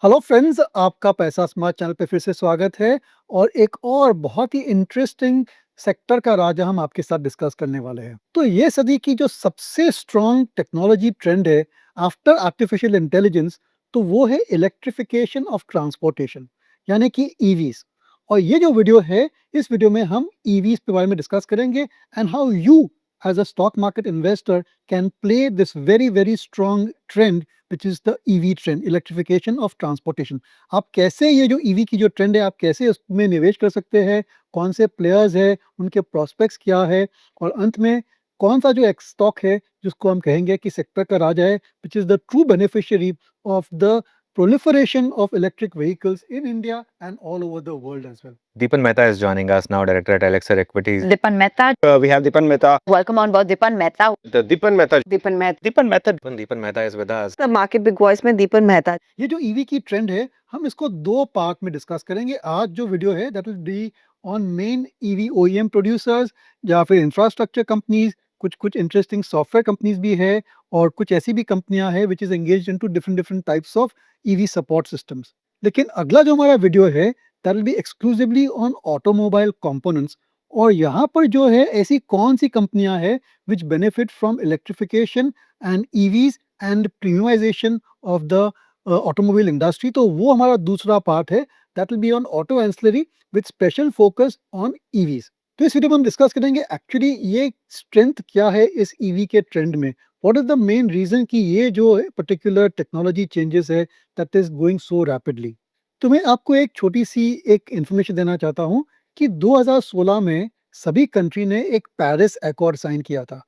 Hello friends, आपका पैसा smart channel पे फिर से स्वागत है और एक और बहुत ही इंटरेस्टिंग सेक्टर का राज हम आपके साथ डिस्कस करने वाले हैं। तो ये सदी की जो सबसे स्ट्रॉन्ग टेक्नोलॉजी ट्रेंड है आफ्टर आर्टिफिशियल इंटेलिजेंस, तो वो है इलेक्ट्रिफिकेशन ऑफ ट्रांसपोर्टेशन, यानी कि ईवीज। और ये जो वीडियो है, इस वीडियो में हम ईवीज के बारे में डिस्कस करेंगे and how you as a stock market investor can play this very very strong trend which is the EV trend, electrification of transportation. आप कैसे ये जो ईवी की जो ट्रेंड है, आप कैसे उसमें निवेश कर सकते हैं, कौन से प्लेयर्स हैं, उनके प्रोस्पेक्ट्स क्या है, और अंत में कौन सा जो एक स्टॉक है जिसको हम कहेंगे कि सेक्टर का राजा है, which is the true beneficiary of the proliferation of electric vehicles in India and all over the world as well. Deepan Mehta is joining us now, Director at Elixir Equities. Dipan Mehta. We have Dipan Mehta. Welcome on board, Dipan Mehta. The Dipan Mehta. Dipan Mehta. Dipan Mehta. Deepan Mehta is with us. The market big voice में दीपन मेहता। ये जो EV की trend है, हम इसको दो part में discuss करेंगे। आज जो वीडियो है that will be on main EV OEM producers या फिर इंफ्रास्ट्रक्चर कंपनीज, कुछ कुछ इंटरेस्टिंग सॉफ्टवेयर कंपनीज भी है, और कुछ ऐसी भी कंपनियां हैं which is engaged into different different types of EV support systems. लेकिन अगला जो हमारा वीडियो है that will B exclusively on automobile components, और यहाँ पर जो है ऐसी कौन सी कंपनियां हैं which benefit from electrification and EVs and premiumization of the automobile industry. तो वो हमारा दूसरा पार्ट है, that will be on auto ancillary with special focus on EVs. तो इस वीडियो में हम डिस्कस करेंगे एक्चुअली ये स्ट्रेंथ क्या है इस ईवी के ट्रेंड में, what is the main reason कि ये जो पर्टिकुलर टेक्नोलॉजी चेंजेस है that is going so rapidly. तो मैं आपको एक छोटी सी एक इंफॉर्मेशन देना चाहता हूँ कि 2016 में सभी कंट्री ने एक पेरिस अकॉर्ड साइन किया था।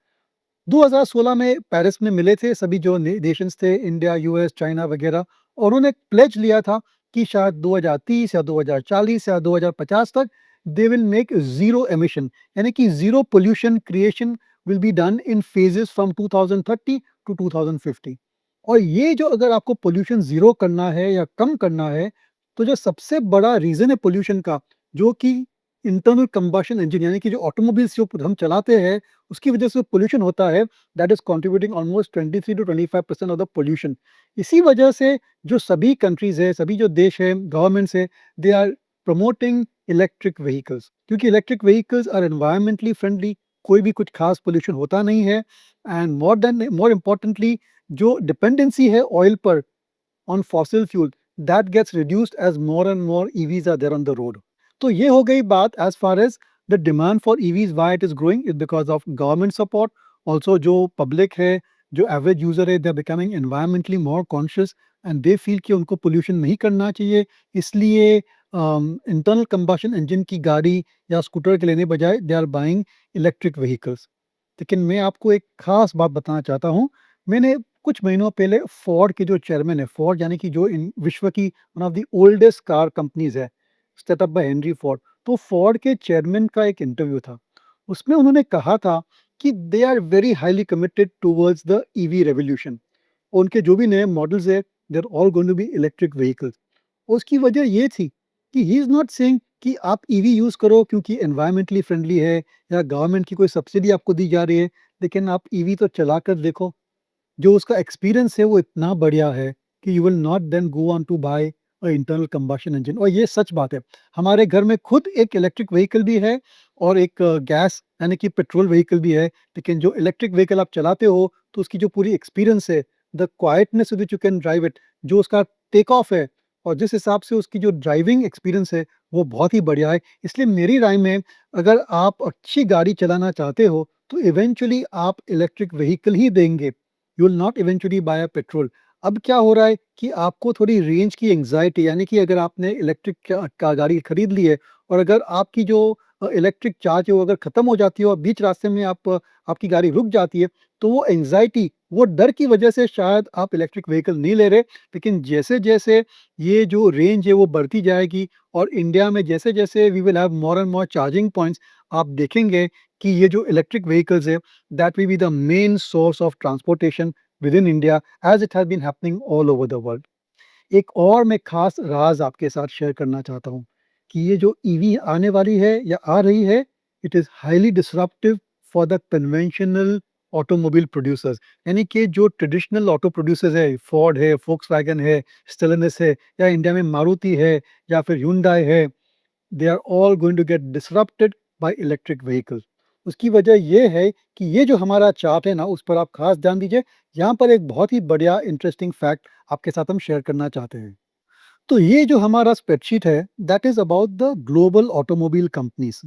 2016 में पेरिस में मिले थे सभी जो नेशंस थे, इंडिया, यूएस, चाइना वगैरह, और उन्होंने प्लेज लिया था कि शायद 2030 या 2040 या 2050 तक they will make zero emission, यानी कि zero pollution creation will be done in phases from 2030 to 2050। और ये जो अगर आपको पोल्यूशन जीरो करना है या कम करना है, तो जो सबसे बड़ा रीजन है पोल्यूशन का, जो कि इंटरनल कंबशन इंजन, यानी कि जो ऑटोमोबाइल्स जो हम चलाते हैं उसकी वजह से पोल्यूशन होता है, that is contributing almost 23 to 25% of the pollution. इसी वजह से जो सभी कंट्रीज है, सभी जो देश है, गवर्नमेंट्स है, they are promoting electric vehicles, क्योंकि electric vehicles are environmentally friendly, कोई भी कुछ खास पोल्यूशन होता नहीं है, एंड मोर इम्पोर्टेंटली जो डिपेंडेंसी है ऑयल पर on fossil fuel, that gets reduced as more and more EVs are there on the road. तो ये हो गई बात as far as the demand for EVs, why it is growing is because of government support. Also जो public है, जो average user है, they are becoming environmentally more conscious and they feel कि उनको पोल्यूशन नहीं करना चाहिए, इसलिए इंटरनल कंबशन इंजन की गाड़ी या स्कूटर के लेने बजाय they are buying electric vehicles. लेकिन मैं आपको एक खास बात बताना चाहता हूँ। मैंने कुछ महीनों पहले फोर्ड के जो चेयरमैन है, फोर्ड यानी कि जो विश्व की one of the oldest car companies है, सेटअप बाय हेनरी फोर्ड, तो फोर्ड के चेयरमैन का एक इंटरव्यू था। उसमें उन्होंने कहा था कि they are very highly committed towards the EV revolution. उनके जो भी नए मॉडल्स है, they are all going to be electric vehicles. उसकी वजह ये थी कि ही इज नॉट सेइंग कि आप ईवी यूज करो क्योंकि एनवायरमेंटली फ्रेंडली है या गवर्नमेंट की कोई सब्सिडी आपको दी जा रही है, लेकिन आप ईवी तो चला कर देखो, जो उसका एक्सपीरियंस है वो इतना बढ़िया है कि you will not then go on to buy a internal combustion engine. और ये सच बात है, हमारे घर में खुद एक इलेक्ट्रिक व्हीकल भी है और एक गैस यानी कि पेट्रोल व्हीकल भी है, लेकिन जो इलेक्ट्रिक व्हीकल आप चलाते हो तो उसकी जो पूरी एक्सपीरियंस है, the quietness which you can drive it, जो उसका टेक ऑफ है और जिस हिसाब से उसकी जो ड्राइविंग एक्सपीरियंस है वो बहुत ही बढ़िया है। इसलिए मेरी राय में अगर आप अच्छी गाड़ी चलाना चाहते हो तो इवेंचुअली आप इलेक्ट्रिक व्हीकल ही देंगे, you will not eventually bye a petrol. अब क्या हो रहा है कि आपको थोड़ी रेंज की एंग्जाइटी, यानी कि अगर आपने इलेक्ट्रिक का गाड़ी खरीद ली है और अगर आपकी जो इलेक्ट्रिक चार्ज है वो अगर खत्म हो जाती है और बीच रास्ते में आपकी गाड़ी रुक जाती है, तो वो एंग्जाइटी, वो डर की वजह से शायद आप इलेक्ट्रिक व्हीकल नहीं ले रहे। लेकिन जैसे जैसे ये जो रेंज है वो बढ़ती जाएगी और इंडिया में जैसे जैसे we will have more and more charging points, आप देखेंगे कि ये जो इलेक्ट्रिक व्हीकल्स है that will be the main source of transportation within India as it has been happening all over the world. एक और मैं खास राज आपके साथ शेयर करना चाहता हूँ कि ये जो ईवी आने वाली है या आ रही है, it is highly disruptive for the conventional automobile producers, यानी कि जो ट्रेडिशनल ऑटो प्रोड्यूसर्स है, फोर्ड है, फोक्सवैगन है, स्टेलिनस है, या इंडिया में मारुति है, या फिर Hyundai है, they are all going to get disrupted by electric vehicle. उसकी वजह ये है कि ये जो हमारा चार्ट है ना, उस पर आप खास ध्यान दीजिए। यहाँ पर एक बहुत ही बढ़िया इंटरेस्टिंग फैक्ट आपके साथ हम शेयर करना चाहते हैं। तो ये जो हमारा स्प्रेडशीट है, that is about the global automobile companies,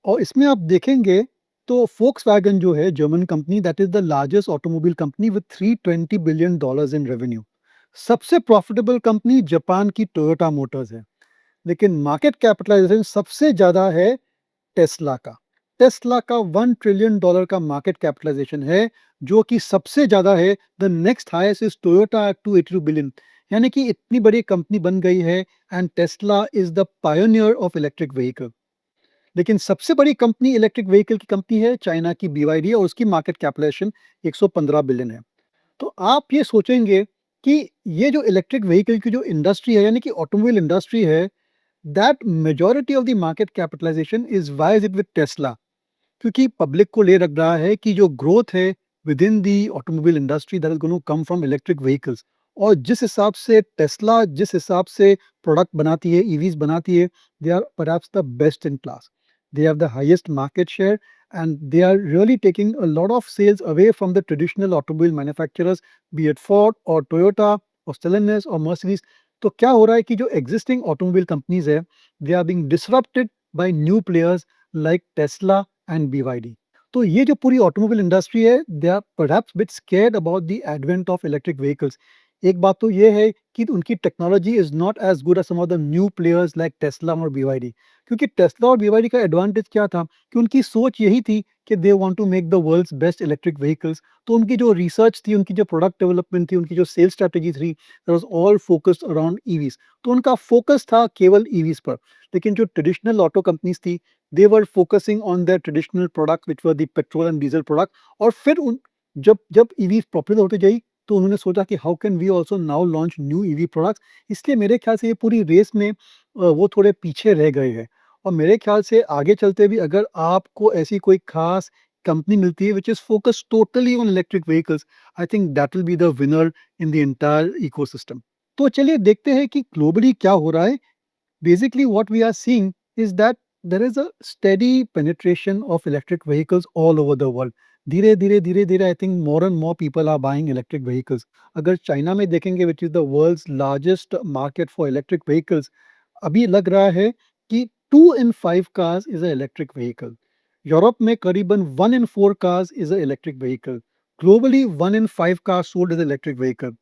और इसमें आप देखेंगे तो फोक्सवैगन जो है German company, that is the largest automobile company with 320 billion dollars in revenue. सबसे प्रॉफिटेबल कंपनी जापान की टोयोटा मोटर्स है। लेकिन मार्केट कैपिटलाइजेशन सबसे ज़्यादा है टेस्ला का। टेस्ला का $1 ट्रिलियन का मार्केट कैपिटलाइजेशन है, जो कि सबसे ज़्यादा है। The next highest is Toyota at 282 billion. यानी कि इतनी बड़ी कंपनी बन गई है, and Tesla is the pioneer of electric vehicle. लेकिन सबसे बड़ी कंपनी इलेक्ट्रिक व्हीकल की कंपनी है चाइना की BYD, और उसकी मार्केट कैपिटलाइजेशन 115 बिलियन है। तो आप ये सोचेंगे कि ये जो इलेक्ट्रिक व्हीकल की जो इंडस्ट्री है, यानी कि ऑटोमोबाइल इंडस्ट्री है, that majority of the market capitalization is why is it with Tesla. क्योंकि पब्लिक को ले रख रहा है कि जो ग्रोथ है within the automobile industry, that is going to come from electric vehicles. और जिस हिसाब से टेस्ला जिस हिसाब से प्रोडक्ट बनाती है, ईवीज बनाती है, they are perhaps the best in class. They have the highest market share, and they are really taking a lot of sales away from the traditional automobile manufacturers, be it Ford or Toyota or Stellantis or Mercedes। तो क्या हो रहा है कि जो existing automobile companies है, they are being disrupted by new players like Tesla and BYD। तो ये जो पूरी ऑटोमोबाइल इंडस्ट्री है, they are perhaps bit scared about the advent of electric vehicles. एक बात तो ये है कि उनकी technology is not as good as some of the new players like Tesla और BYD। क्योंकि टेस्ला और BYD का एडवांटेज क्या था कि उनकी सोच यही थी कि they want to make the world's best electric vehicles. तो उनकी जो रिसर्च थी, उनकी जो प्रोडक्ट डेवलपमेंट थी, उनकी जो सेल्स स्ट्रैटेजी थी, that was all focused around EVs. तो उनका फोकस था केवल ईवीज पर। लेकिन जो ट्रेडिशनल ऑटो कंपनीज थी, they were focusing on their traditional product which were the petrol and diesel product. और फिर उन जब जब ईवीज पॉपुलर होती गई, तो उन्होंने सोचा कि how can we also now launch new EV products. इसलिए मेरे ख्याल से ये पूरी रेस में वो थोड़े पीछे रह गए हैं। और मेरे ख्याल से आगे चलते भी अगर आपको ऐसी कोई खास कंपनी मिलती है which is focus totally on electric vehicles, I think that will be the winner in the entire ecosystem. तो चलिए देखते हैं कि ग्लोबली क्या हो रहा है। Basically, what we are seeing is that there is a steady penetration of electric vehicles all over the world. धीरे धीरे धीरे धीरे I think more and more people are buying electric vehicles. अगर चाइना में देखेंगे, which is the world's largest market for electric vehicles, अभी लग रहा है कि 2 in 5 cars is a electric vehicle. Europe में करीबन 1 in 4 cars is a electric vehicle. Globally 1 in 5 cars sold is electric vehicle.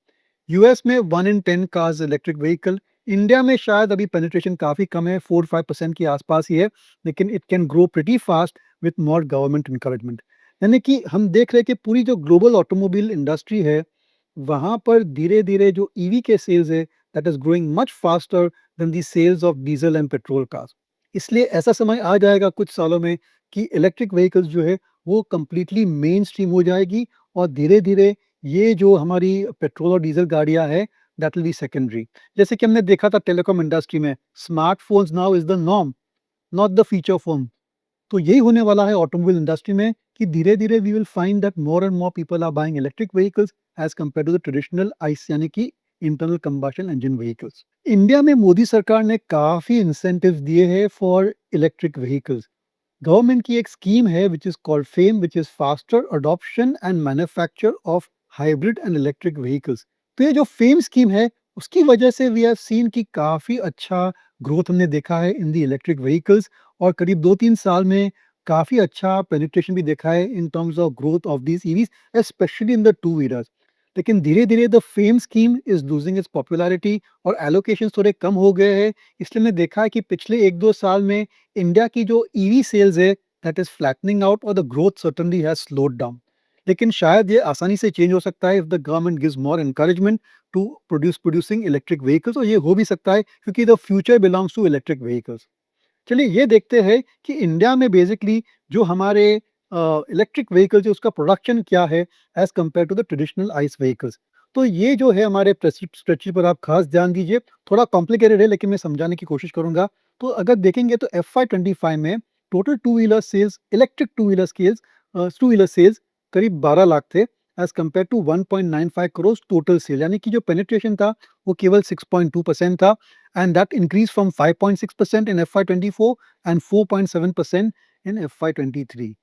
US में 1 in 10 cars electric vehicle. India में शायद अभी पेनिट्रेशन काफ़ी कम है, 4-5% के आसपास ही है, लेकिन it can grow pretty fast with more government encouragement. यानी कि हम देख रहे हैं कि पूरी जो ग्लोबल ऑटोमोबाइल इंडस्ट्री है, वहाँ पर धीरे धीरे जो ईवी के सेल्स है, that is growing much faster than the sales of diesel and petrol cars. इसलिए ऐसा समय आ जाएगा कुछ सालों में कि इलेक्ट्रिक व्हीकल्स जो है वो कंप्लीटली मेन स्ट्रीम हो जाएगी, और धीरे धीरे ये जो हमारी पेट्रोल और डीजल गाड़ियाँ हैं, दैट विल बी सेकेंडरी। जैसे कि हमने देखा था टेलीकॉम इंडस्ट्री में, smartphones now is the norm, not the feature phone. तो यही होने वाला है ऑटोमोबाइल इंडस्ट्री में कि धीरे धीरे we will find that more and more people are buying electric vehicles as compare to the traditional ICE, यानी कि internal combustion engine vehicles. India में मोदी सरकार ने काफी इंसेंटिव दिए हैं फॉर इलेक्ट्रिक व्हीकल्स। गवर्नमेंट की एक स्कीम है which is called fame, which is faster adoption and manufacture of hybrid and electric vehicles. तो ये जो फेम स्कीम है, उसकी वजह से वी हैव सीन कि काफ़ी अच्छा ग्रोथ हमने देखा है इन दी इलेक्ट्रिक व्हीकल्स, और करीब 2-3 साल में काफ़ी अच्छा पेनिट्रेशन भी देखा है in terms of growth of these EVs, specially in the two wheelers. लेकिन धीरे धीरे the fame scheme is losing its popularity, और एलोकेशन थोड़े कम हो गए हैं। इसलिए हमने देखा है कि पिछले 1-2 साल में इंडिया की जो ईवी सेल्स है, दैट इज फ्लैटनिंग आउट, और the growth certainly has slowed down. लेकिन शायद ये आसानी से चेंज हो सकता है if the government gives more encouragement to producing electric vehicles, और ये हो भी सकता है क्योंकि the future belongs to electric vehicles. चलिए ये देखते हैं कि इंडिया में बेसिकली जो हमारे इलेक्ट्रिक व्हीकल्स है, उसका प्रोडक्शन क्या है as compare to the traditional ICE vehicles. तो ये जो है हमारे स्प्रेडशीट पर आप खास ध्यान दीजिए। थोड़ा कॉम्प्लिकेटेड है, लेकिन मैं समझाने की कोशिश करूंगा। तो अगर देखेंगे तो FY25 में total two wheeler sales, electric two wheeler sales करीब 12 लाख थे as compare to 1.95 crore total sale, यानी कि जो पेनिट्रेशन था वो केवल 6.2% था, and that increase from 5.6% in FY24 and 4.7% in FY23।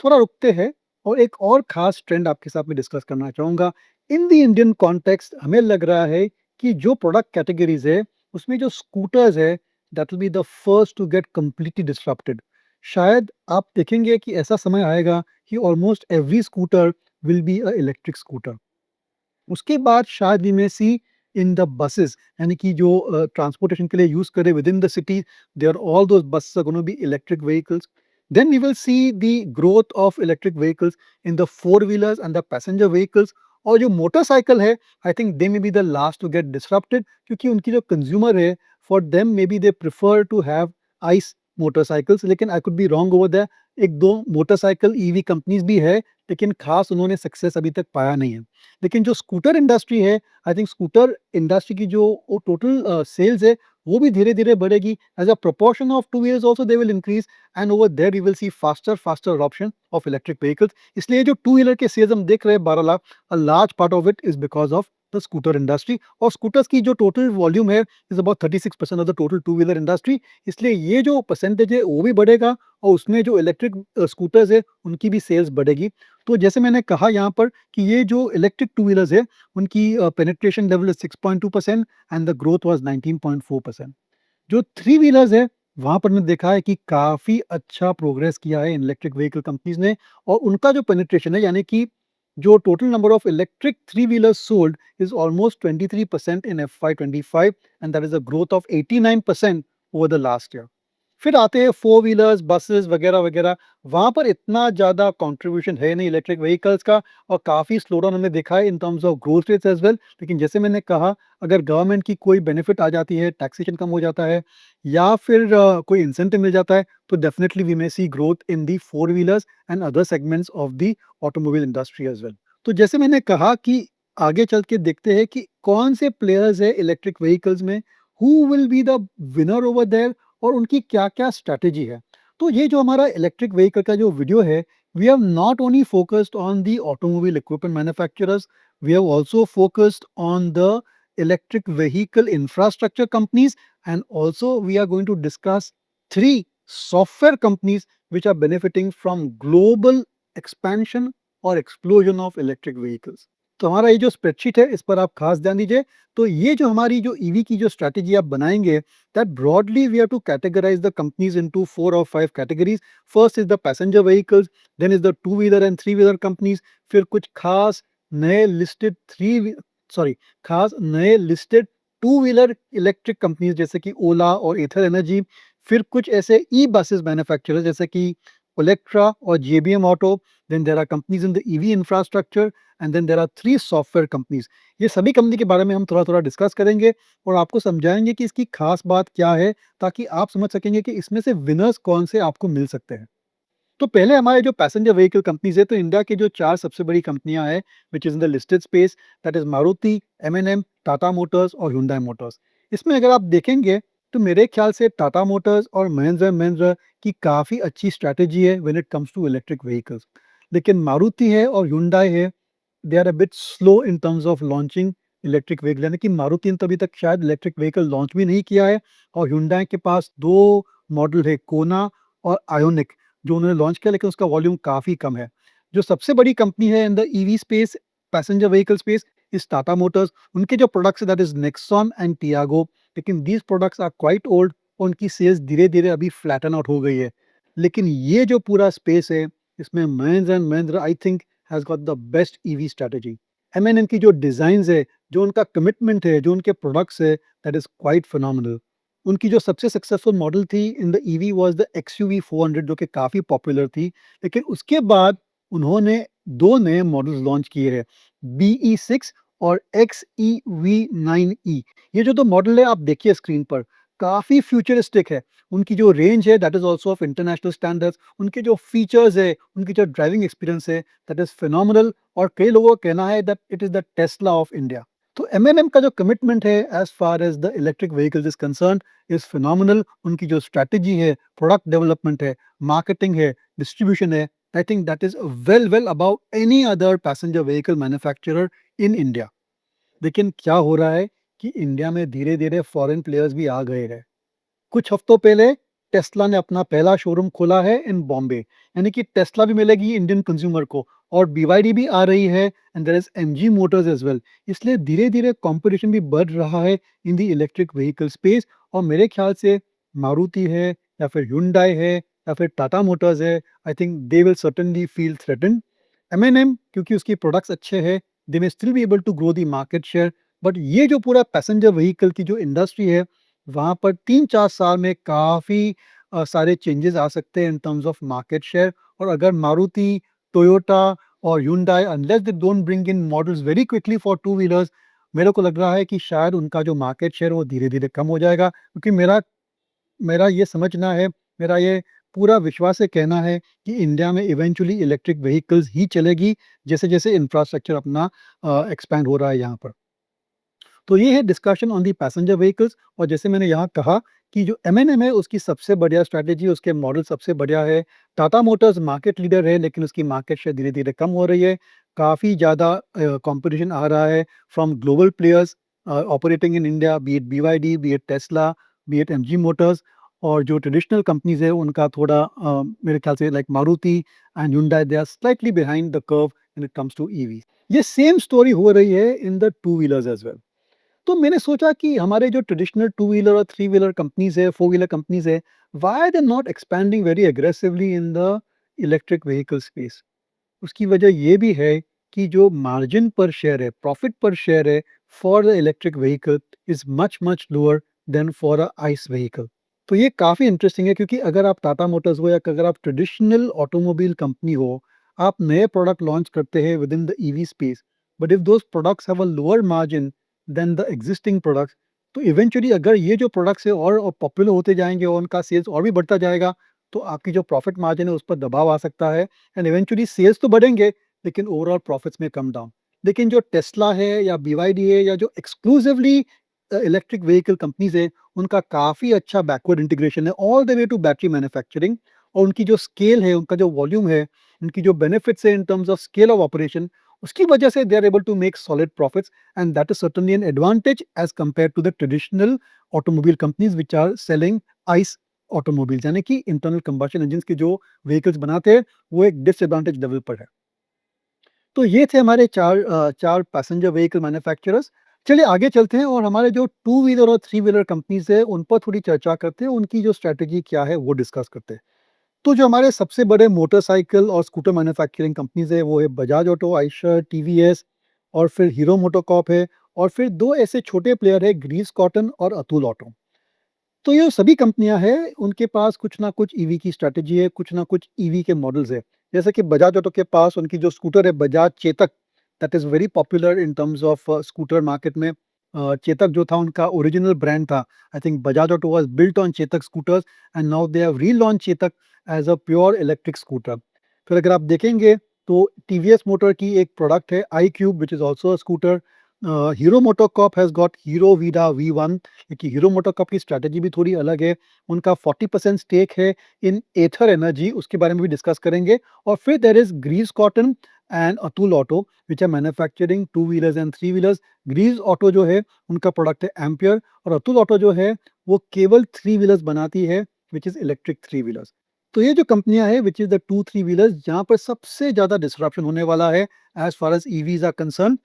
थोड़ा रुकते हैं और एक और खास ट्रेंड आपके साथ में डिस्कस करना चाहूँगा। इन द इंडियन कॉन्टेक्स्ट हमें लग रहा है कि जो प्रोडक्ट कैटेगरीज है उसमें जो स्कूटर्स है that will be the first to get completely disrupted. शायद आप देखेंगे कि ऐसा समय आएगा कि almost every scooter will be a electric scooter. उसके बाद शायद वी में सी इन द बसेस, यानी कि जो ट्रांसपोर्टेशन के लिए यूज करे within the city, they are all those buses are gonna be electric vehicles. Then we will see the growth of electric vehicles in the four wheelers and the passenger vehicles. और जो motorcycle है, I think they may be the last to get disrupted, क्योंकि उनकी जो consumer है, for them may be they prefer to have ICE motorcycles. लेकिन I could be wrong over that, एक दो मोटरसाइकिल ईवी कंपनीज भी है, लेकिन खास उन्होंने सक्सेस अभी तक पाया नहीं है। लेकिन जो स्कूटर इंडस्ट्री है, आई थिंक स्कूटर इंडस्ट्री की जो टोटल सेल्स है वो भी धीरे-धीरे बढ़ेगी। As a proportion of two wheelers also they will increase, and over there we will see faster adoption of electric vehicles. इसलिए जो टू व्हीलर के सेल्स हम देख रहे हैं 12 lakh, a large part of it is because of the scooter industry. और scooters की जो टोटल वॉल्यूम है is about 36% of the total two wheeler industry. इसलिए ये जो परसेंटेज है वो भी बढ़ेगा, और उसमें जो इलेक्ट्रिक स्कूटर्स है उनकी भी सेल्स बढ़ेगी। तो जैसे मैंने कहा यहाँ पर कि ये जो इलेक्ट्रिक टू व्हीलर्स है उनकी penetration level is 6.2% and the growth was 19.4%। जो थ्री व्हीलर्स है वहां पर मैंने देखा है कि काफी अच्छा प्रोग्रेस किया है इलेक्ट्रिक व्हीकल कंपनीज ने, और उनका जो पेनिट्रेशन है, यानी कि जो total number of electric three wheelers sold is almost 23% in FY25, and that is a growth of 89% over the last year. फिर आते हैं फोर व्हीलर्स, बसेस वगैरह वगैरह। वहाँ पर इतना ज़्यादा कंट्रीब्यूशन है नहीं इलेक्ट्रिक व्हीकल्स का, और काफ़ी स्लो डाउन हमने देखा है in terms of growth rates as well. लेकिन जैसे मैंने कहा, अगर गवर्नमेंट की कोई बेनिफिट आ जाती है, टैक्सेशन कम हो जाता है, या फिर कोई इंसेंटिव मिल जाता है, तो definitely we may see growth in the four wheelers and other segments of the automobile industry as well. तो जैसे मैंने कहा कि आगे चल के देखते हैं कि कौन से प्लेयर्स है इलेक्ट्रिक व्हीकल्स में, who will be the winner over there, और उनकी क्या-क्या स्ट्रैटेजी है। तो ये जो हमारा इलेक्ट्रिक व्हीकल का जो वीडियो है, we have not only focused on the automobile equipment manufacturers, we have also focused on the electric vehicle infrastructure companies, and also we are going to discuss three software companies which are benefiting from global expansion or explosion of electric vehicles। तो हमारा ये जो spreadsheet है इस पर आप खास ध्यान दीजिए। तो ये जो हमारी जो ईवी की जो स्ट्रैटेजी आप बनाएंगे, that broadly we have to categorize the companies into 4 or 5 categories। First is the passenger vehicles, then is the two wheeler and three wheeler companies, फिर कुछ खास नए लिस्टेड खास नए listed two wheeler electric companies जैसे कि ओला और Ather energy, फिर कुछ ऐसे ई बसेस मैन्युफैक्चरर्स जैसे कि ओलेक्ट्रा और JBM Auto, then there are companies in the EV infrastructure, and then there are three software companies. ये सभी कंपनी के बारे में हम थोड़ा-थोड़ा डिस्कस करेंगे और आपको समझाएंगे कि इसकी खास बात क्या है, ताकि आप समझ सकेंगे कि इसमें से विनर्स कौन से आपको मिल सकते हैं। तो पहले हमारे जो पैसेंजर व्हीकल कंपनीज है, तो इंडिया की जो चार सबसे बड़ी कंपनियां हैं which is in the listed space, that is Maruti, MNM, Tata Motors और hyundai मोटर्स। इसमें अगर आप देखेंगे तो मेरे ख्याल से टाटा मोटर्स और महिंद्रा एंड महिंद्रा की काफ़ी अच्छी स्ट्रैटेजी है when it comes to electric vehicles. लेकिन मारुति है और hyundai है, they are a bit slow in terms of launching electric vehicle, यानी कि मारुति ने तो अभी तक शायद इलेक्ट्रिक व्हीकल लॉन्च भी नहीं किया है, और hyundai के पास दो मॉडल है, कोना और आयोनिक, जो उन्होंने लॉन्च किया, लेकिन उसका वॉल्यूम काफ़ी कम है। जो सबसे बड़ी कंपनी है in the EV space, passenger vehicle space, is Tata Motors. उनके जो प्रोडक्ट्स है that is Nexon and Tiago, लेकिन these products are quite old और उनकी सेल्स धीरे-धीरे अभी फ्लैटन आउट हो गई है। लेकिन ये जो पूरा स्पेस है, इसमें Mahindra and Mahindra I think has got the best EV strategy. MNM की जो डिज़ाइन्स है, जो उनका कमिटमेंट है, जो उनके प्रोडक्ट्स है, दैट इज़ क्वाइट फिनोमिनल। उनकी जो सबसे सक्सेसफुल मॉडल थी इन the EV was the XUV 400, जो कि काफ़ी पॉपुलर थी। लेकिन उसके बाद उन्होंने दो नए मॉडल्स लॉन्च किए हैं, BE6 और XEV9E। ये जो दो मॉडल है आप देखिए स्क्रीन पर, काफ़ी फ्यूचरिस्टिक है। उनकी जो रेंज है that is also of international standards. उनके जो फीचर्स है, उनकी जो ड्राइविंग एक्सपीरियंस है, दैट इज़ फिनोमिनल, और कई लोगों का कहना है that it is the Tesla of India. तो एमएनएम का जो कमिटमेंट है as far as the electric vehicles is concern is phenomenal. उनकी जो स्ट्रैटेजी है, प्रोडक्ट डेवलपमेंट है, मार्केटिंग है, डिस्ट्रीब्यूशन है, I think that is well above any other passenger vehicle manufacturer in India. लेकिन क्या हो रहा है कि इंडिया में धीरे-धीरे फॉरेन प्लेयर्स भी आ गए हैं। कुछ हफ्तों पहले टेस्ला ने अपना पहला शोरूम खोला है इन बॉम्बे, यानी कि टेस्ला भी मिलेगी इंडियन कंज्यूमर को, और बीवाईडी भी आ रही है, and there is MG Motors as well. इसलिए धीरे धीरे कंपटीशन भी बढ़ रहा है in the electric vehicle space, और मेरे ख्याल से मारुति है या फिर Hyundai है या फिर टाटा मोटर्स है, I think they will certainly feel threaten. M&M क्योंकि उसकी प्रोडक्ट्स अच्छे हैं, they may still be able to grow the market share. But ये जो पूरा पैसेंजर व्हीकल की जो इंडस्ट्री है, वहाँ पर 3-4 साल में काफ़ी सारे चेंजेस आ सकते हैं इन टर्म्स ऑफ मार्केट शेयर। और अगर मारुति, टोयोटा और Hyundai unless they don't bring in models very quickly for two wheelers, मेरे को लग रहा है कि शायद उनका जो मार्केट शेयर वो धीरे-धीरे कम हो जाएगा, क्योंकि मेरा मेरा ये समझना है, मेरा ये पूरा विश्वास से कहना है कि इंडिया में इवेंचुअली इलेक्ट्रिक व्हीकल्स ही चलेगी, जैसे-जैसे इंफ्रास्ट्रक्चर अपना एक्सपैंड हो रहा है यहाँ पर। तो ये है discussion on the passenger vehicles. और जैसे मैंने यहाँ कहा कि जो M&M है उसकी सबसे बढ़िया स्ट्रैटेजी, उसके मॉडल सबसे बढ़िया है। टाटा मोटर्स मार्केट लीडर है, लेकिन उसकी मार्केट शेयर धीरे-धीरे कम हो रही है। काफ़ी ज़्यादा कॉम्पिटिशन आ रहा है from global players operating in India, B it BYD, B it Tesla, B it MG Motors. और जो ट्रेडिशनल कंपनीज़ है उनका थोड़ा मेरे ख्याल से like Maruti and Hyundai they are slightly behind the curve when it comes to EV. ये same story हो रही है in the two wheelers as well. तो मैंने सोचा कि हमारे जो ट्रेडिशनल टू व्हीलर और थ्री व्हीलर कंपनीज है, फोर व्हीलर कंपनीज है, why they not expanding very aggressively in the electric vehicle space. उसकी वजह ये भी है कि जो मार्जिन पर शेयर है, प्रॉफिट पर शेयर है for the electric vehicle is much lower than for a ice vehicle. तो ये काफ़ी इंटरेस्टिंग है, क्योंकि अगर आप टाटा मोटर्स हो या अगर आप ट्रेडिशनल ऑटोमोबाइल कंपनी हो, आप नए प्रोडक्ट लॉन्च करते हैं within the EV space, but if those products have a lower margin than the existing products, तो इवेंचुअली अगर ये जो प्रोडक्ट्स है और पॉपुलर होते जाएंगे और उनका सेल्स और भी बढ़ता जाएगा, तो आपकी जो प्रॉफिट मार्जिन है उस पर दबाव आ सकता है, एंड इवेंचुअली सेल्स तो बढ़ेंगे लेकिन ओवरऑल प्रॉफिट्स में कम डाउन। लेकिन जो टेस्ला है या BYD है या जो एक्सक्लूसिवली इलेक्ट्रिक व्हीकल कंपनीज है, उनका काफ़ी अच्छा बैकवर्ड इंटीग्रेशन है all the way to battery manufacturing. और उनकी जो स्केल है, उनका जो वॉल्यूम है, उनकी जो बेनिफिट्स है in terms of scale of operation, उसकी वजह से they are able to make solid profits, and that is certainly an advantage as compare to the traditional automobile companies which are selling ICE automobiles, यानी कि internal combustion engine के जो vehicles बनाते हैं वो एक डिसएडवांटेज लेवल पर है। तो ये थे हमारे चार पैसेंजर व्हीकल मैन्युफैक्चरर्स। चलिए आगे चलते हैं और हमारे जो टू व्हीलर और थ्री व्हीलर कंपनीज है उन पर थोड़ी चर्चा करते हैं, उनकी जो स्ट्रैटेजी क्या है वो डिस्कस करते हैं। तो जो हमारे सबसे बड़े मोटरसाइकिल और स्कूटर मैन्युफैक्चरिंग कंपनीज है वो है बजाज ऑटो, आयशर, टीवीएस, और फिर हीरो मोटोकॉर्प है, और फिर दो ऐसे छोटे प्लेयर है, ग्रीस कॉटन और अतुल ऑटो। तो ये सभी कंपनियां हैं, उनके पास कुछ ना कुछ ईवी की स्ट्रैटेजी है, कुछ ना कुछ ईवी के मॉडल्स है। जैसे कि बजाज ऑटो के पास उनकी जो स्कूटर है Bajaj Chetak, that is very popular in terms of scooter market में। चेतक जो था उनका ओरिजिनल ब्रांड था। I think Bajaj Auto was built on Chetak scooters, and now they have relaunch Chetak as a pure electric scooter. फिर अगर आप देखेंगे तो टीवीएस मोटर की एक प्रोडक्ट है iQube which is also a scooter. Hero MotoCorp has got Hero Vida V1, क्योंकि hero MotoCorp की स्ट्रैटेजी भी थोड़ी अलग है। उनका 40% स्टेक है इन एथर एनर्जी, उसके बारे में भी डिस्कस करेंगे। और फिर there is Greaves Cotton and Atul Auto which are manufacturing two wheelers and three wheelers. Greaves Auto जो है उनका प्रोडक्ट है एम्पियर, और अतुल ऑटो जो है वो केवल थ्री व्हीलर्स बनाती है which is electric three wheelers. तो ये जो कंपनियां हैं which is the two three wheelers, जहाँ पर सबसे ज़्यादा डिस्ट्रप्शन होने वाला है as far as EVs are concern,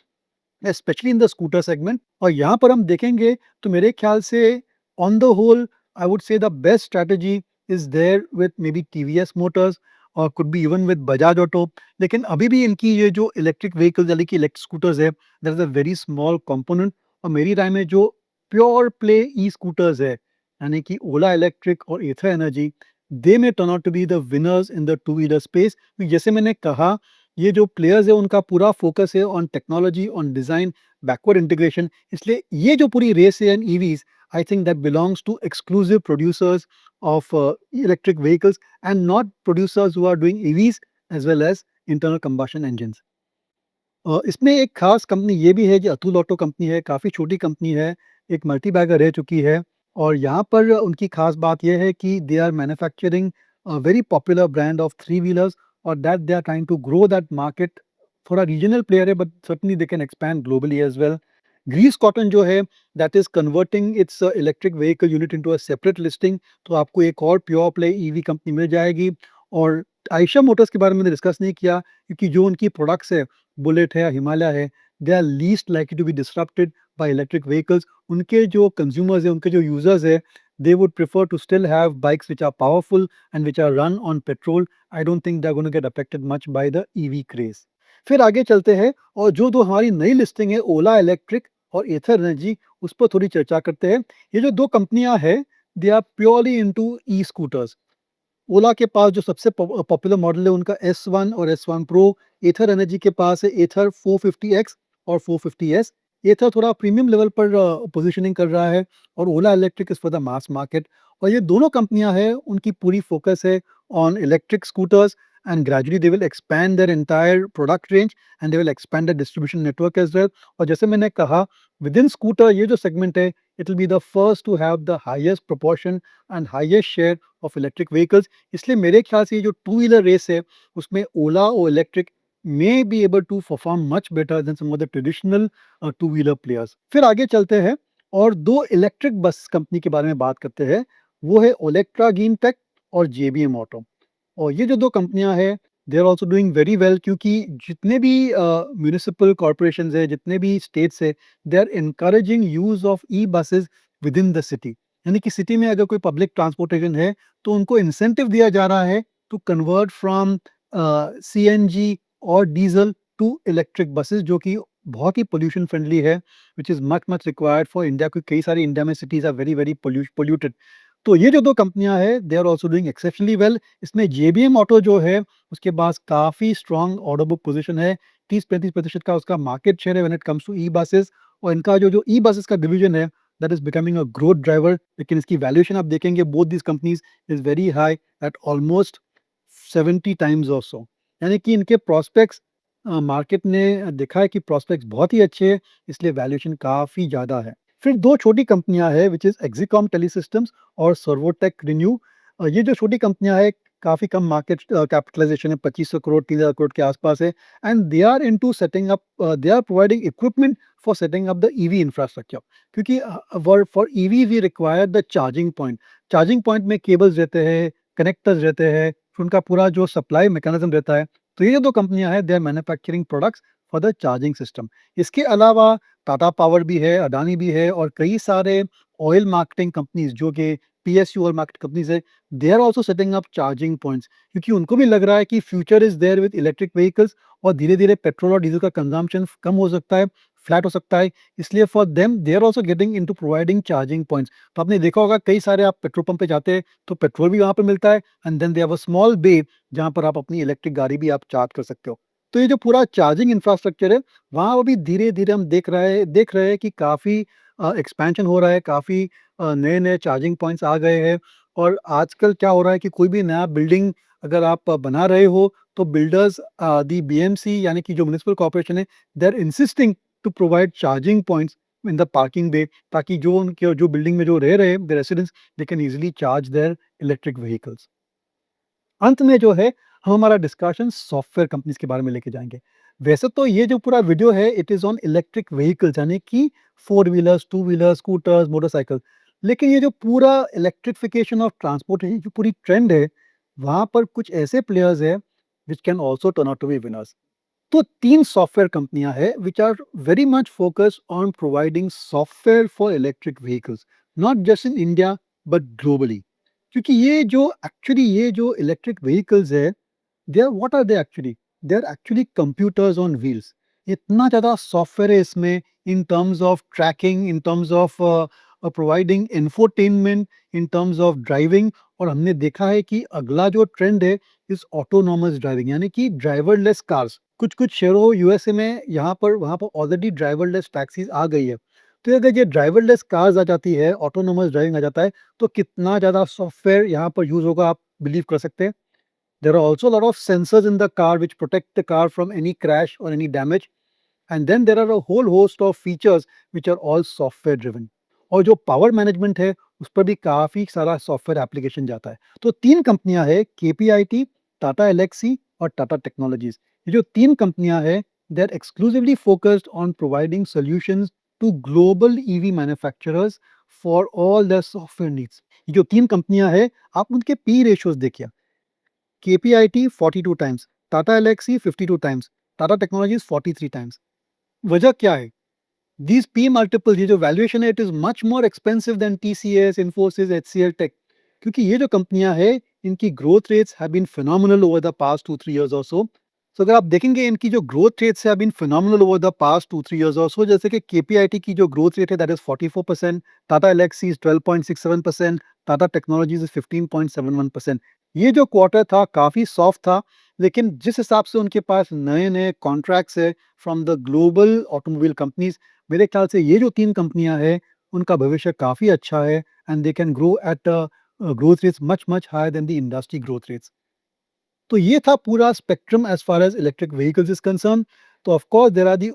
specially in the scooter segment. और यहाँ पर हम देखेंगे तो मेरे ख्याल से on the whole I would say the best strategy is there with maybe TVS Motors और could be even with Bajaj auto. लेकिन अभी भी इनकी ये जो इलेक्ट्रिक व्हीकल्स यानी कि इलेक्ट्रिक स्कूटर्स है, that is a very small component. और मेरी राय में जो प्योर प्ले ई स्कूटर्स है, यानी कि ओला इलेक्ट्रिक और Ather Energy, they may turn out to be the winners in the two wheeler space. जैसे मैंने कहा, ये जो प्लेयर्स है उनका पूरा फोकस है on technology, on design, backward integration. इसलिए ये जो पूरी रेस है and EVs, I think that belongs to exclusive producers of electric vehicles and not producers who are doing EVs as well as internal combustion engines. इसमें एक खास company ये भी है जो अतुल ऑटो कंपनी है, काफ़ी छोटी कंपनी है, एक मल्टी बैगर रह चुकी है। और यहाँ पर उनकी खास बात यह है कि they are manufacturing very popular brand of three wheelers, और that they are trying to grow that market. थोड़ा रीजनल प्लेयर है, but certainly they can expand globally as well. Greaves Cotton जो है, that is converting its electric vehicle unit into a separate listing, तो आपको एक और pure play EV company मिल जाएगी। और आयशा मोटर्स के बारे में मैंने डिस्कस नहीं किया, क्योंकि जो उनकी प्रोडक्ट्स है, बुलेट है, हिमालय है, they are least likely to be disrupted by electric vehicles. उनके जो कंज्यूमर्स है, उनके जो यूजर्स है, they would prefer to still have bikes which are powerful and which are run on petrol. I don't think they're going to get affected much by the EV craze. फिर आगे चलते हैं, और जो दो हमारी नई लिस्टिंग है, ओला इलेक्ट्रिक और एथर एनर्जी, उस पर थोड़ी चर्चा करते हैं। ये जो दो कंपनियां हैं, they are purely into e scooters. Ola के पास जो सबसे पॉपुलर मॉडल है उनका S1 और S1 प्रो। एथर एनर्जी के पास है एथर 450X और 450S। एथर थोड़ा प्रीमियम लेवल पर पोजीशनिंग कर रहा है, और Ola Electric is for the mass market. और ये दोनों कंपनियां हैं, उनकी पूरी फोकस है on electric scooters, and gradually they will expand their entire product range and they will expand the distribution network as well. और जैसे मैंने कहा, विद इन स्कूटर ये जो सेगमेंट है, it will be the first to have the highest proportion and highest share of electric vehicles. इसलिए मेरे ख्याल से ये जो टू व्हीलर रेस है, उसमें ओला और electric may be able to perform much better than some of the traditional two wheeler players। फिर आगे चलते हैं, और दो इलेक्ट्रिक बस कंपनी के बारे में बात करते हैं। वो है ओलेक्ट्रा ग्रीन टेक और जेबीएम ऑटो। और ये जो दो कंपनियां हैं, they are also doing very well, क्योंकि जितने भी म्यूनिसिपल कॉरपोरेशन है, जितने भी स्टेट्स है, they are encouraging use of E buses within the city. यानी कि सिटी में अगर कोई पब्लिक ट्रांसपोर्टेशन है, तो उनको इंसेंटिव दिया जा रहा है टू कन्वर्ट फ्रॉम CNG और डीजल टू इलेक्ट्रिक बसेस, जो कि बहुत ही पोल्यूशन फ्रेंडली है, which is much much required for India, क्योंकि कई सारी इंडिया में cities are very very polluted. तो ये जो दो कंपनियां हैं, they are also doing exceptionally well. इसमें जेबीएम ऑटो जो है, उसके पास काफ़ी स्ट्रॉन्ग ऑर्डर बुक पोजीशन है। 30-35% का उसका मार्केट शेयर है when it comes to E buses. और इनका जो ई बसेस का डिवीजन है, that is becoming a growth driver. लेकिन इसकी वैल्यूएशन आप देखेंगे, both this companies is very high, at almost 70 times or so. यानी कि इनके प्रोस्पेक्ट्स, मार्केट ने देखा है कि प्रोस्पेक्ट्स बहुत ही अच्छे हैं, इसलिए वैल्यूएशन काफ़ी ज़्यादा है। फिर दो छोटी कंपनियां हैं, विच इज़ एक्सिकॉम टेलीसिस्टम्स और सर्वोटेक रिन्यू। ये जो छोटी कंपनियां हैं, काफ़ी कम मार्केट कैपिटलाइजेशन है, 2500 करोड़ 3000 करोड़ के आसपास है। And they are into setting up, they are providing equipment for setting up the EV infrastructure, क्योंकि for EV we require the charging point. Charging point में केबल्स रहते हैं, कनेक्टर्स रहते हैं, फिर उनका पूरा जो सप्लाई मैकेनिज्म रहता है। तो ये जो दो कंपनियां हैं, they are manufacturing products for the charging system. इसके अलावा टाटा पावर भी है, अडानी भी है, और कई सारे ऑयल मार्केटिंग कंपनीज, जो कि PSU और मार्केट कंपनीज है, they are also setting up charging points, क्योंकि उनको भी लग रहा है कि future is there with electric vehicles, और धीरे धीरे पेट्रोल और डीजल का कंजम्पशन कम हो सकता है, फ्लैट हो सकता है। इसलिए for them they are also getting into providing charging points. तो आपने देखा होगा, कई सारे आप पेट्रोल पंप पे जाते हैं, तो पेट्रोल भी वहाँ पे मिलता है, and then they have a small bay जहाँ पर आप अपनी इलेक्ट्रिक गाड़ी भी आप चार्ज कर सकते हो। तो ये जो पूरा चार्जिंग इंफ्रास्ट्रक्चर है, वहाँ अभी धीरे-धीरे हम देख रहे हैं कि काफ़ी एक्सपेंशन हो रहा है, काफ़ी नए-नए चार्जिंग पॉइंट्स आ गए हैं। और आजकल क्या हो रहा है कि कोई भी नया बिल्डिंग अगर आप बना रहे हो, तो बिल्डर्स, दी BMC यानी कि जो म्युनिसिपल कॉर्पोरेशन है, they are insisting to provide charging points in the parking bay, ताकि जो उनके जो बिल्डिंग में जो रह रहे हैं the residents, they can easily charge their electric vehicles. अंत में जो है, हम हमारा डिस्कशन सॉफ्टवेयर कंपनीज के बारे में लेके जाएंगे। वैसे तो ये जो पूरा वीडियो है, it is on electric vehicles, यानी कि four wheelers, two wheelers, scooters, motorcycle. लेकिन ये जो पूरा इलेक्ट्रिफिकेशन ऑफ ट्रांसपोर्टेशन जो पूरी ट्रेंड है, वहाँ पर कुछ ऐसे प्लेयर्स है which can also turn out to be winners. तो तीन सॉफ्टवेयर कंपनियां हैं which are very much focus on providing software for electric vehicles, not just in India but globally. क्योंकि ये जो इलेक्ट्रिक व्हीकल्स है, they are what are they actually? They are actually computers on wheels. इतना ज़्यादा software है इसमें, in terms of tracking, in terms of providing infotainment, in terms of driving. और हमने देखा है कि अगला जो ट्रेंड है इस ऑटोनॉमस ड्राइविंग, यानी कि ड्राइवरलेस कार्स। कुछ कुछ शहरों यूएसए में, यहाँ पर वहाँ पर ऑलरेडी ड्राइवरलेस टैक्सीज आ गई है। तो अगर ये ड्राइवरलेस कार्स आ जाती है, ऑटोनॉमस ड्राइविंग आ जाता है, तो कितना ज़्यादा सॉफ्टवेयर यहाँ पर यूज़ होगा, आप बिलीव कर सकते हैं। There are also a lot of sensors in the car which protect the car from any crash or any damage. And then there are a whole host of features which are all software driven. और जो power management है, उस पर भी काफ़ी सारा software application जाता है। तो तीन कंपनियां हैं, KPIT, टाटा एलेक्सी और टाटा टेक्नोलॉजीज। ये जो 3 कंपनियां हैं, they are exclusively focused on providing solutions to global EV manufacturers for all their software needs. ये जो 3 कंपनियां हैं, आप उनके पी रेशियोज देखिए। KPIT 42 times, Tata Elxsi 52 times, Tata Technologies 43 times. वजह क्या है? These P multiples, ये जो वैल्यूएशन है, it is much more expensive then TCS, Infosys, HCL Tech, क्योंकि ये जो कंपनियां हैं, इनकी growth rates have been phenomenal over the past 2-3 years or so. So अगर आप देखेंगे इनकी जो growth rates have been phenomenal over the past 2-3 years or so, जैसे कि KPIT की जो ग्रोथ रेट है that is 44%, Tata Elxsi is 12.67%, Tata Technologies is 15.71%। ये जो क्वार्टर था काफी सॉफ्ट था, लेकिन जिस हिसाब से उनके पास नए नए कॉन्ट्रैक्ट्स है from the global automobile companies, मेरे ख्याल से ये जो 3 कंपनियां हैं, उनका भविष्य काफ़ी अच्छा है and they can grow at growth rates much much higher than the industry growth rates. तो ये था पूरा spectrum as far as electric vehicles is concern. तो of course there are the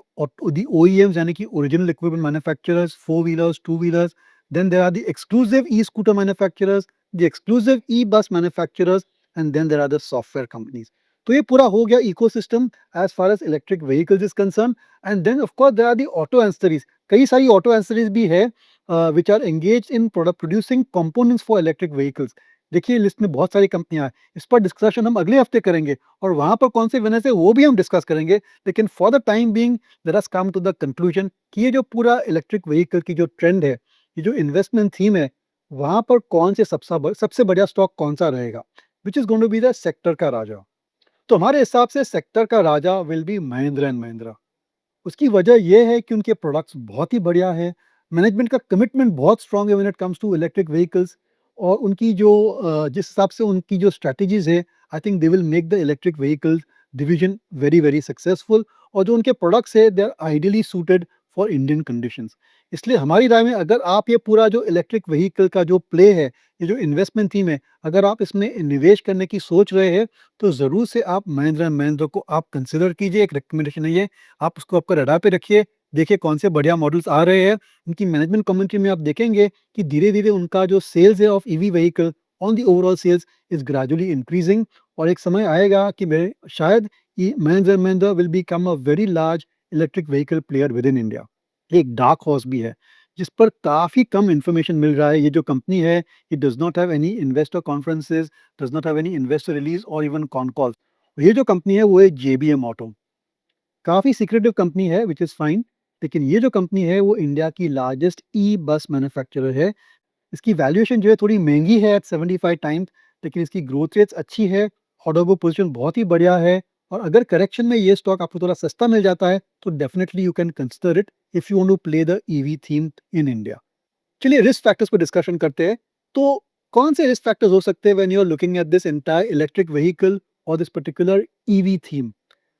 OEMs, यानी कि original equipment manufacturers, four wheelers, two wheelers. Then there are the exclusive e scooter manufacturers, the exclusive e bus manufacturers, and then there are the software companies. तो ये पूरा हो गया ecosystem as far as electric vehicles is concern. And then of course there are the auto ancillaries. कई सारी auto ancillaries भी है which are engage in product producing components for electric vehicles. देखिए लिस्ट में बहुत सारी कंपनियां हैं, इस पर डिस्कशन हम अगले हफ्ते करेंगे और वहां पर कौन से विनर्स है वो भी हम डिस्कस करेंगे। लेकिन for the time being let us come to the conclusion कि ये जो पूरा इलेक्ट्रिक व्हीकल की जो ट्रेंड है, ये जो इन्वेस्टमेंट थीम है, वहां पर कौन से सबसे बढ़िया स्टॉक कौन सा रहेगा, which is going to be the sector का राजा। तो हमारे हिसाब से सेक्टर का राजा will be Mahindra and Mahindra. उसकी वजह यह है कि उनके प्रोडक्ट्स बहुत ही बढ़िया है, मैनेजमेंट का कमिटमेंट बहुत स्ट्रांग है when it comes to electric vehicles, और उनकी जो जिस हिसाब से उनकी जो स्ट्रैटेजीज है, I think they will make the electric vehicles division very very successful. और जो उनके प्रोडक्ट्स है they are ideally suited for Indian conditions. इसलिए हमारी राय में अगर आप ये पूरा जो इलेक्ट्रिक व्हीकल का जो प्ले है, ये जो इन्वेस्टमेंट थीम है, अगर आप इसमें निवेश करने की सोच रहे हैं, तो ज़रूर से आप महिंद्रा एंड महिंद्रा को आप कंसिडर कीजिए। एक रिकमेंडेशन है ये, आप उसको आपका रडार पे रखिए, देखिए कौन से बढ़िया मॉडल्स आ रहे हैं। उनकी मैनेजमेंट कम्युनिटी में आप देखेंगे कि धीरे-धीरे उनका जो सेल्स है of EV vehicle on the overall sales is gradually increasing, और एक समय आएगा कि मेरे शायद ये Mahindra and Mahindra will become a very large electric vehicle player within India. एक डार्क हॉर्स भी है, जिस पर काफ़ी कम इन्फॉर्मेशन मिल रहा है। ये जो कंपनी है, ये does not have any investor conferences, does not have any investor release और इवन कॉन कॉल। ये जो कंपनी है वो है JBM ऑटो। काफ़ी सीक्रेटिव कंपनी है विच इज़ फाइन, लेकिन ये जो कंपनी है वो इंडिया की लार्जेस्ट ई बस मैन्युफैक्चरर है। इसकी वैल्यूएशन जो है थोड़ी महंगी है एट 75 टाइम्स, लेकिन इसकी ग्रोथ रेट्स अच्छी है, ऑर्डर बुक पोजीशन बहुत ही बढ़िया है, और अगर करेक्शन में ये स्टॉक आपको थोड़ा सस्ता मिल जाता है तो definitely you can consider it if you want to play the EV theme in India. चलिए रिस्क फैक्टर्स पर डिस्कशन करते हैं। तो कौन से रिस्क फैक्टर्स हो सकते हैं when you are looking at this entire electric vehicle और दिस पर्टिकुलर ईवी थीम?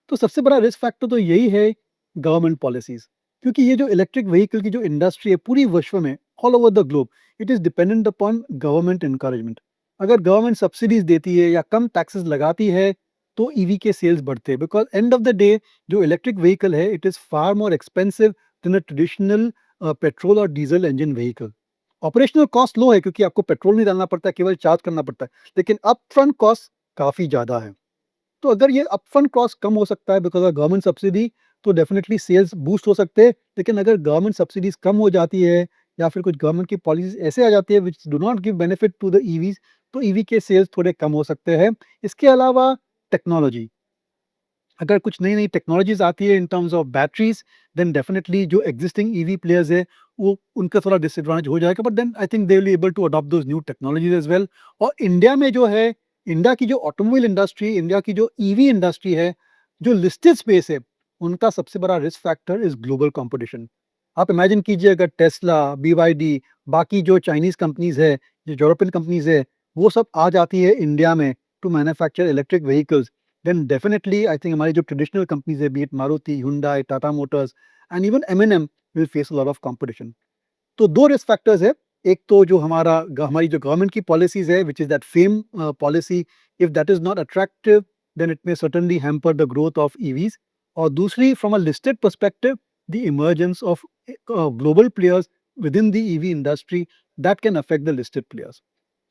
तो सबसे बड़ा रिस्क फैक्टर तो यही है गवर्नमेंट पॉलिसीज, क्योंकि ये जो इलेक्ट्रिक व्हीकल की जो इंडस्ट्री है पूरी विश्व में, all over the globe, it is dependent upon government encouragement. अगर गवर्नमेंट सब्सिडीज देती है या कम टैक्सेस लगाती है तो ईवी के सेल्स बढ़ते हैं, because end of the day जो इलेक्ट्रिक व्हीकल है it is far more expensive than a traditional petrol और diesel engine vehicle. Operational cost low है क्योंकि आपको पेट्रोल नहीं डालना पड़ता है, केवल चार्ज करना पड़ता है, लेकिन अप फ्रंट कॉस्ट काफी ज्यादा है। तो अगर ये अपफ्रंट कॉस्ट कम हो सकता है बिकॉज ऑफ गवर्नमेंट सब्सिडी, तो डेफिनेटली सेल्स बूस्ट हो सकते हैं। लेकिन अगर गवर्नमेंट सब्सिडीज कम हो जाती है या फिर कुछ गवर्नमेंट की पॉलिसीज ऐसे आ जाती है which do not give benefit to the EVs, तो ईवी के सेल्स थोड़े कम हो सकते हैं। इसके अलावा टेक्नोलॉजी, अगर कुछ नई नई टेक्नोलॉजीज आती है in terms of batteries, then definitely जो एग्जिस्टिंग ईवी प्लेयर्स है वो उनका थोड़ा डिसएडवांटेज हो जाएगा, but then I think they will be able to adopt those new technologies as well. और इंडिया में जो है, इंडिया की जो ऑटोमोबाइल इंडस्ट्री, इंडिया की जो ईवी इंडस्ट्री है, जो लिस्टेड स्पेस है, उनका सबसे बड़ा risk factor is global competition. आप इमेजिन कीजिए अगर टेस्ला, BYD, बाकी जो चाइनीज कंपनीज है, जो यूरोपियन कंपनीज है, वो सब आ जाती है इंडिया में to manufacture electric vehicles, then definitely I think हमारी जो ट्रेडिशनल कंपनीज है, be it Maruti, Hyundai, Tata Motors and even M&M, will face a lot of competition. तो दो रिस्क फैक्टर्स है, एक तो जो हमारी जो गवर्नमेंट की पॉलिसीज है which is that FAME policy, if that is not attractive then it may certainly hamper the growth of EVs. और दूसरी from a listed perspective, the emergence of global players within the EV industry that can affect the listed players.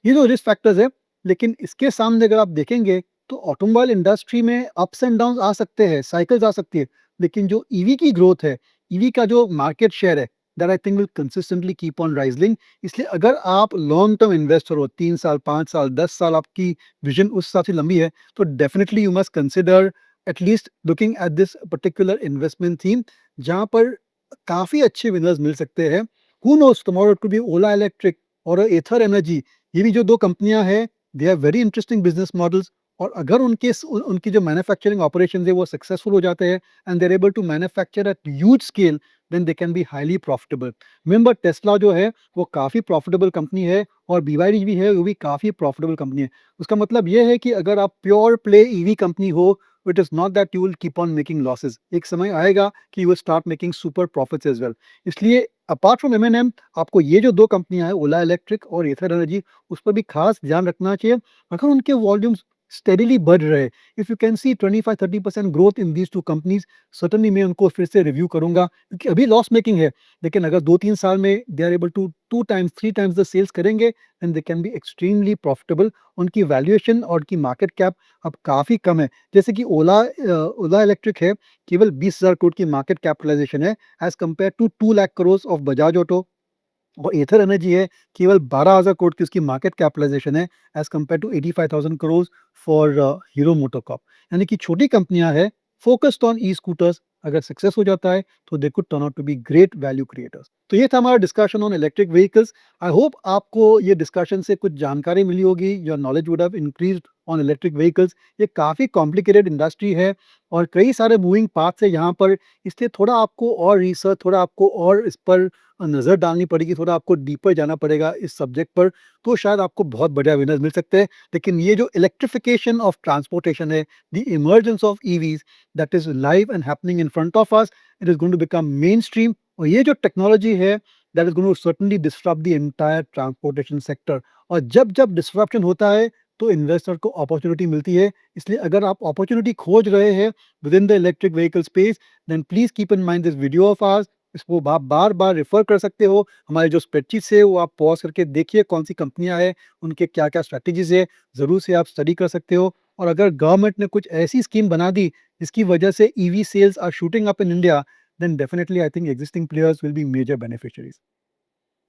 ये जो risk factors है, लेकिन इसके सामने अगर आप देखेंगे तो ऑटोमोबाइल इंडस्ट्री में अप्स एंड डाउन्स आ सकते हैं, साइकिल्स आ सकती है, लेकिन जो ईवी की ग्रोथ है, ईवी का जो मार्केट शेयर है, that I think will consistently keep on rising. इसलिए अगर आप लॉन्ग टर्म इन्वेस्टर हो, 3 साल, 5 साल, 10 साल आपकी विज़न उस हिसाब से लंबी है, तो definitely you must consider at least looking at this particular investment theme, जहाँ पर काफ़ी अच्छे विनर्स मिल सकते हैं। Who knows tomorrow it could be Ola Electric और एथर एनर्जी। ये भी जो 2 कंपनियाँ हैं, they are very interesting business models, और अगर उनकी जो मैन्युफैक्चरिंग ऑपरेशंस है वो सक्सेसफुल हो जाते हैं and they are able to manufacture at huge scale, then they can be highly profitable. Remember Tesla जो है वो काफ़ी प्रॉफिटेबल कंपनी है, और बीवाईडी भी है, वो भी काफ़ी प्रॉफिटेबल कंपनी है। उसका मतलब ये है कि अगर आप प्योर प्ले ईवी कंपनी हो, it is not that you will keep on making losses. एक समय आएगा कि you will start making super profits as well. इसलिए अपार्ट फ्रॉम एम आपको ये जो 2 कंपनियां हैं, ओला इलेक्ट्रिक और एथर एनर्जी, उस पर भी खास ध्यान रखना चाहिए। अगर उनके वॉल्यूम्स स्टेडीली बढ़ रहे, if you can see 25-30% growth in these 2 companies, certainly मैं उनको फिर से रिव्यू करूंगा, क्योंकि अभी लॉस मेकिंग है, लेकिन अगर 2-3 साल में they are able to 2 times 3 times the sales करेंगे, and they can be extremely profitable. उनकी वैल्यूएशन और उनकी मार्केट कैप अब काफ़ी कम है। जैसे कि ओला इलेक्ट्रिक है, केवल 20,000 करोड़ की मार्केट कैपिटलाइजेशन है, as compare to 2 lakh crore of Bajaj Auto. और एथर एनर्जी है, केवल 12,000 करोड़ की उसकी मार्केट कैपिटलाइजेशन है, as compare to 85,000 crore for Hero MotoCorp. यानी कि छोटी कंपनियां हैं, फोकस्ड ऑन ई स्कूटर्स। अगर सक्सेस हो जाता है तो they could turn out to be great value creators. तो ये था हमारा discussion on electric vehicles. I hope आपको ये डिस्कशन से कुछ जानकारी मिली होगी, your knowledge would have increased on electric vehicles. ये काफ़ी कॉम्प्लिकेटेड इंडस्ट्री है और कई सारे मूविंग पार्ट्स है यहाँ पर, इसलिए थोड़ा आपको और रिसर्च, थोड़ा आपको और इस पर नज़र डालनी पड़ेगी, थोड़ा आपको डीपर जाना पड़ेगा इस सब्जेक्ट पर, तो शायद आपको बहुत बढ़िया विनर्स मिल सकते हैं। लेकिन ये जो इलेक्ट्रिफिकेशन ऑफ ट्रांसपोर्टेशन है, the emergence of EVs, that is live and happening in front of us, it is going to become mainstream. और ये जो टेक्नोलॉजी है, that is going to certainly disrupt the entire transportation sector. और जब जब disruption होता है तो इन्वेस्टर को अपॉर्चुनिटी मिलती है। इसलिए अगर आप अपॉर्चुनिटी खोज रहे हैं within the electric vehicle space, then please keep in mind this video of ours. इसको आप बार-बार रेफ़र कर सकते हो। हमारे जो स्प्रेडशीट्स है वो आप पॉज़ करके देखिए कौन सी कंपनियाँ हैं, उनके क्या-क्या स्ट्रैटेजीज़ है, ज़रूर से आप स्टडी कर सकते हो। और अगर गवर्नमेंट ने कुछ ऐसी स्कीम बना दी जिसकी वजह से EV sales are shooting up in India, then definitely I think existing players will be major beneficiaries.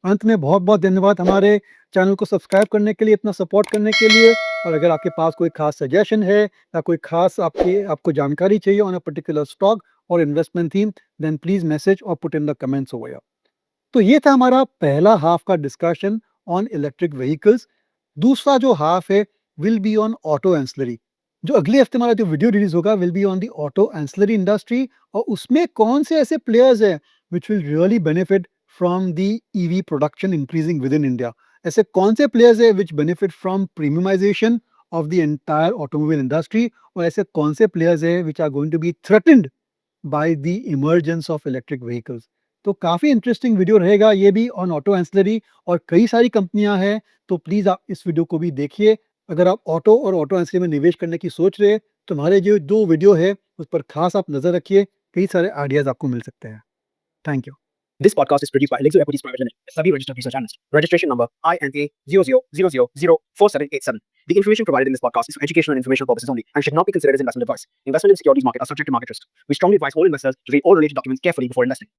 अंत में बहुत-बहुत धन्यवाद हमारे चैनल को सब्सक्राइब करने के लिए, इतना सपोर्ट करने के लिए। और अगर आपके पास कोई खास सजेशन है या कोई खास आपको जानकारी चाहिए ऑन अ पर्टिकुलर स्टॉक और investment theme, then please message और put in the comments over here. तो ये था हमारा पहला हाफ का डिस्कशन ऑन इलेक्ट्रिक व्हीकल्स। दूसरा जो हाफ है will be on auto ancillary. जो अगले हफ्ते हमारा जो वीडियो रिलीज होगा will be on the auto ancillary industry, और उसमें कौन से ऐसे प्लेयर्स हैं which will really benefit from the EV production increasing within India. ऐसे कौन से प्लेयर्स हैं which benefit from premiumisation of the entire automobile industry, और ऐसे कौन से प्लेयर्स हैं which are going to be threatened by the emergence of electric vehicles. तो काफ़ी इंटरेस्टिंग वीडियो रहेगा ये भी ऑन ऑटो एंसिलरी, और कई सारी कंपनियां हैं, तो प्लीज़ आप इस वीडियो को भी देखिए। अगर आप ऑटो और ऑटो एंसिलरी में निवेश करने की सोच रहे हैं तो हमारे जो 2 वीडियो है उस पर खास आप नज़र रखिए, कई सारे आइडियाज़ आपको मिल सकते हैं। Thank you. This podcast is produced by Elixir Equities Private Limited, a SEBI registered research analyst. Registration number INA 00000478. The information provided in this podcast is for educational and informational purposes only and should not be considered as investment advice. Investment in securities market are subject to market risk. We strongly advise all investors to read all related documents carefully before investing.